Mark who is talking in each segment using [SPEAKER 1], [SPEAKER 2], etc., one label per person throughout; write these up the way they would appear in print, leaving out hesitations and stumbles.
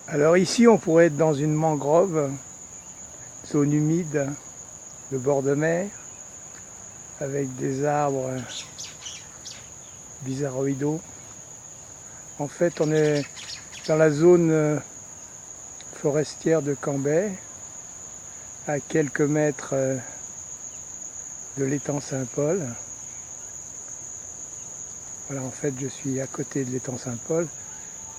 [SPEAKER 1] Alors ici, on pourrait être dans une mangrove, zone humide, de bord de mer, avec des arbres bizarroïdaux. En fait, on est dans la zone forestière de Cambrai, à quelques mètres de l'étang Saint-Paul. Voilà, en fait, je suis à côté de l'étang Saint-Paul,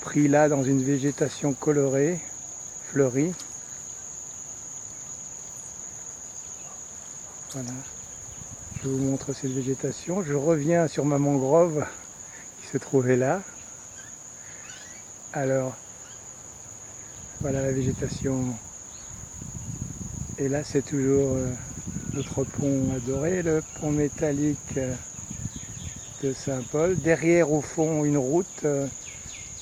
[SPEAKER 1] pris là dans une végétation colorée, fleurie. Voilà, je vous montre cette végétation. Je reviens sur ma mangrove qui se trouvait là. Alors, voilà la végétation. Et là, c'est toujours notre pont adoré, le pont métallique de Saint-Paul. Derrière, au fond, une route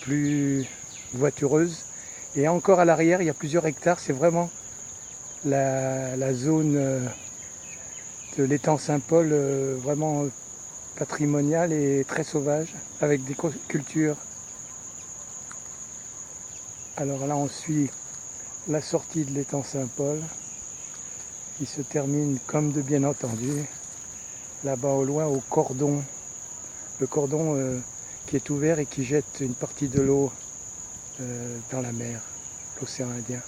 [SPEAKER 1] plus voitureuse. Et encore à l'arrière, il y a plusieurs hectares. C'est vraiment la zone de l'étang Saint-Paul, vraiment patrimoniale et très sauvage, avec des cultures. Alors là, on suit la sortie de l'étang Saint-Paul, qui se termine, comme de bien entendu, là-bas au loin, au cordon. Le cordon qui est ouvert et qui jette une partie de l'eau dans la mer, l'océan Indien.